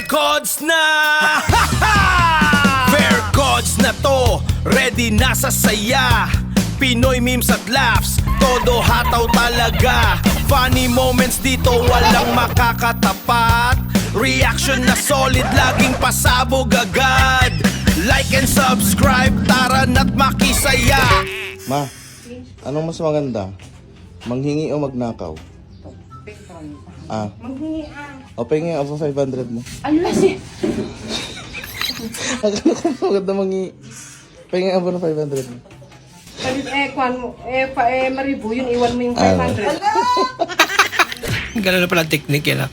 Codes na! Fair Codes na to, ready na sa saya. Pinoy memes at laughs, todo hataw talaga. Funny moments dito, walang makakatapat. Reaction na solid, laging pasabog agad. Like and subscribe, tara na't makisaya. Ma, anong mas maganda? Manghingi o magnakaw? Maghingi O pengi ako 500 mo. Ano na siya? Akala ko maganda manghingi. Pengi ako ng 500 mo. Kwan mo, Maribu, yun, iwan mo yung 500. Ganun na pala ang technique yan ha.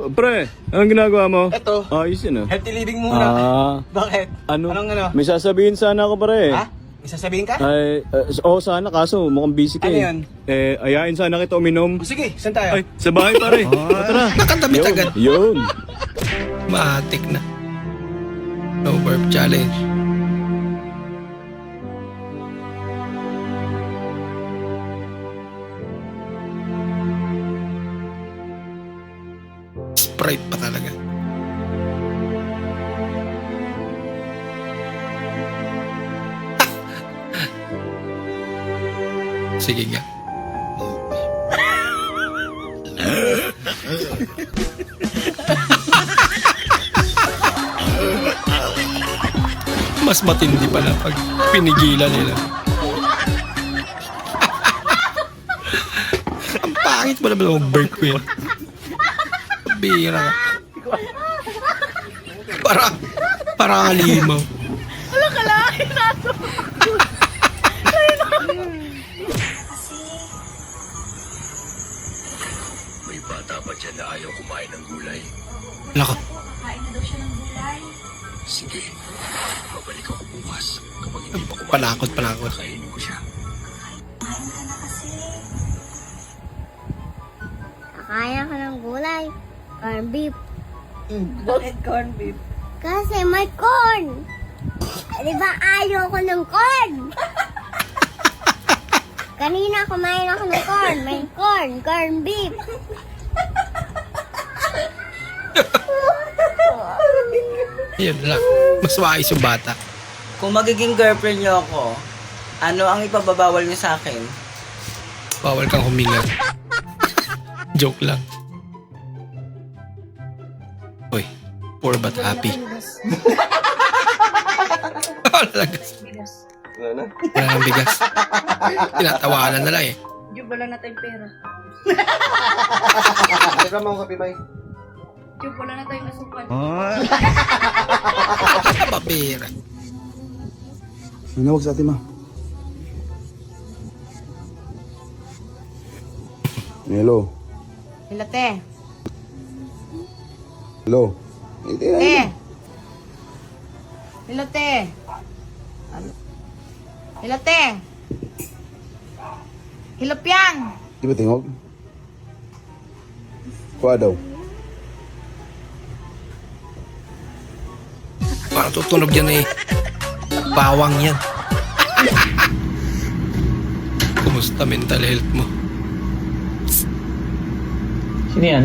Pre, anong ginagawa mo? Eto. Ayos yun Healthy living muna. Bakit? Ano? Anong ano? May sasabihin sana ako pare. Ha? May sasabihin ka? Ay, sana kaso mukhang busy ka Ano eh. yun? Ayain sana kita uminom. O, sige, saan tayo? Ay, sa bahay pare. Tara. Nakadamit Yun, agad. Yun. Matik na. No burp challenge. Sprite pa talaga. Sige nga. Mas matindi pala pag pinigilan nila. Ang pangit mo naman mag-burp ko yun. Bira ka. Para halimaw. Wala ka lang, nato. May bata pa dyan na ayaw kumain ng gulay. Laka. Kain na daw siya ng gulay. Sige. Babalik ako bukas. Kapag hindi pa kumain. Palakot. Kainin ko siya. Kain ka na kasi. Kakain ka ng gulay. Corn beef. Bakit corn beef? Kasi may corn. Di ba ayaw ko ng corn? Kanina kumain ako ng corn. May corn beef. Yun lang. Mas wais yung bata. Kung magiging girlfriend niyo ako, ano ang ipababawal niyo sa akin? Bawal kang huminga. Joke lang. Uy, poor but happy. Wala lang gas. Wala nang bigas. Tinatawanan na lang eh. Diyo wala na tayong pera. Teka mo kape, May. Diyo wala na tayong nasukan. Papera. Hinawag sa atin, Ma. Hello. Hilate. Hello. Hindi na. Hilate. Hilate. Hilapyang. Di ba tingog? Kuha daw. Parang tutunog yan eh. Bawang yan. Kumusta mental health mo? Sino yan?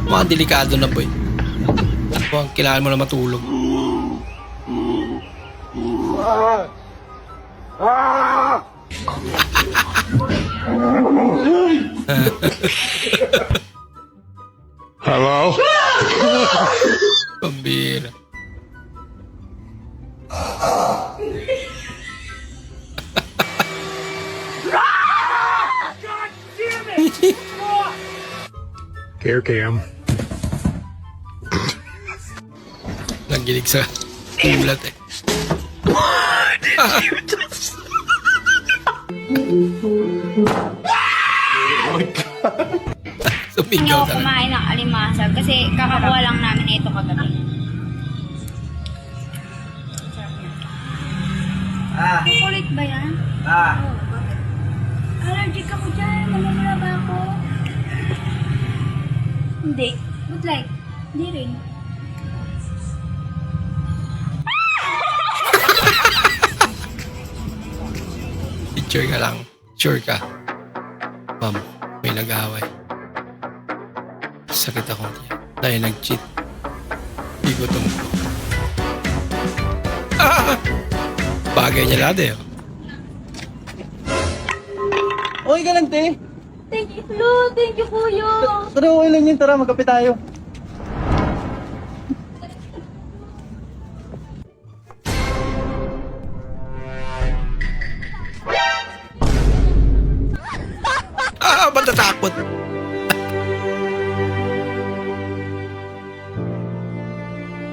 Mga delikado na boy. Mukhang kailangan mo na matulog. Hello? Pambira. Care cam. Nanggilig sa ulat eh. Hindi Sumigaw ako talaga. kumain ng alimasag kasi kakakuha lang namin ito kagabi. Kulit ba yan? Allergic ako dyan. Namumula ba ako? Hindi. Good like. Hindi rin. Picture ka lang. Sure ka. Ma'am, may nag-aaway. Sakit akong tiyan. Dahil nag-cheat. Di ko ito. Bagay niya lahat eh. Okay ka lang, te. Thank you, Flo. Thank you, Kuya. Tara, okay lang yun. Tara, magkape tayo. Ba't natakot?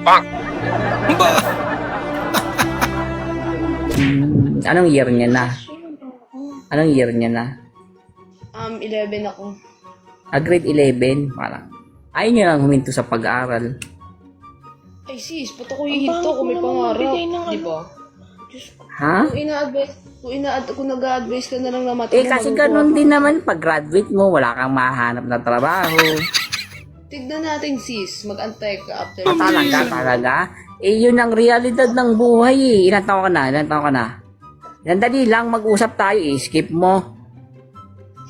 Ba? Anong year niya na? Anong year niya na? 11 ako. Grade 11, parang. Ayaw niya lang huminto sa pag-aaral. Ay sis, ba't ako hihinto kung may pangarap? Di ba? Ha? Kung nag-a-advise ka na lang na Kasi ganun din naman, pag-graduate mo, wala kang mahanap na trabaho. Tignan natin sis, mag-antay ka after. Talaga? Yun ang realidad ng buhay eh. Ilan taon ka na? Ilan dali lang, mag-usap tayo eh. Skip mo.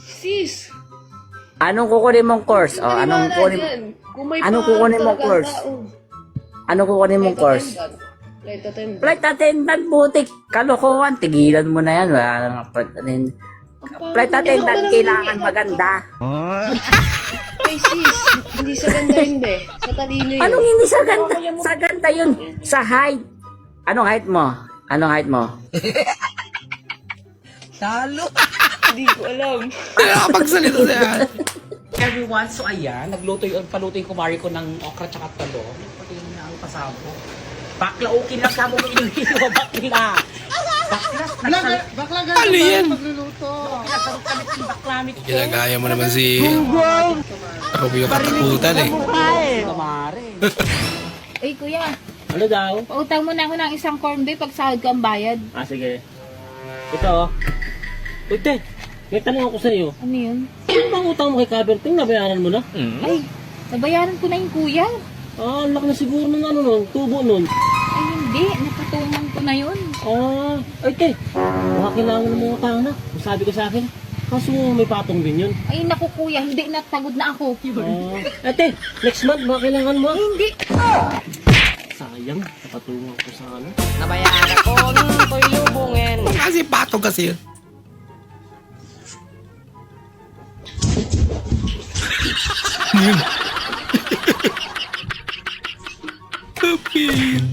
Sis! Anong kukunin mong course? Anong kukunin mong course? Anong kukunin mong course? Flight attendant, butik. Kalokohan, tigilan mo na yan. Wala nang flight attendant. Flight attendant, kailangan maganda. Ay sis, hindi sa ganda yun be. Sa talino yun. Anong hindi sa ganda? Sa ganda yun. Sa height. Anong height mo? Hindi ko alam. Nakapagsalita siya. Everyone, so ayan, paluto yung kumari ko ng okra tsaka talong. Pati na ang pasabo. Bakla, okay lang sabo mo inuhilo, bakla. Ano yan? Baklamit ko. Ginagaya mo naman si Rubio Katakutan eh. Kumari. Uy, kuya, Ano daw? pautang mo na ako ng isang corn beef pag sahod ko ang bayad. Sige. Ito. Uy, te. May tanong ako sa iyo. Ano yun? Ano bang utang mo kay Caberting? Nabayaran mo na? Ay, nabayaran ko na yung kuya. Ang laki na siguro ng tubo nun. Ay, hindi. Napatungan ko na yun. Ay, te. Baka kailangan ng mga tao na. Sabi ko sa akin. Kaso may patong din yun. Ay, naku kuya, hindi na pagod na ako. Te, next month baka kailangan mo. Ay, hindi. Sayang, napatungan ko sa ano. Nabayaran ko nung ko'y lubungin. Kasi patong kasi yun. Kapit.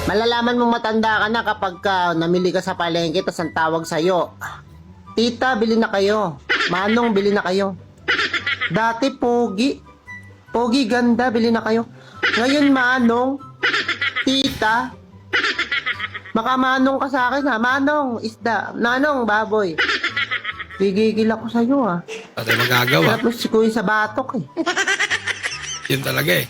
Malalaman mong matanda ka na kapag namili ka sa palengke tas ang tawag sa'yo, Tita, bili na kayo. Manong, bili na kayo. Dati, Pogi. Pogi, ganda, bili na kayo. Ngayon, Manong, Tita, makamanong ka sa akin ha. Manong, isda. Manong, baboy. Gigigil ako sa'yo ha. Pati magagawa. Tapos si Kuya sa batok eh. Yun talaga eh.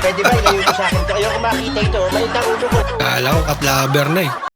Pwede ba ilayo ko sa akin? Ayoko makita ito. May ulo ko. Kala ko katlaber na eh.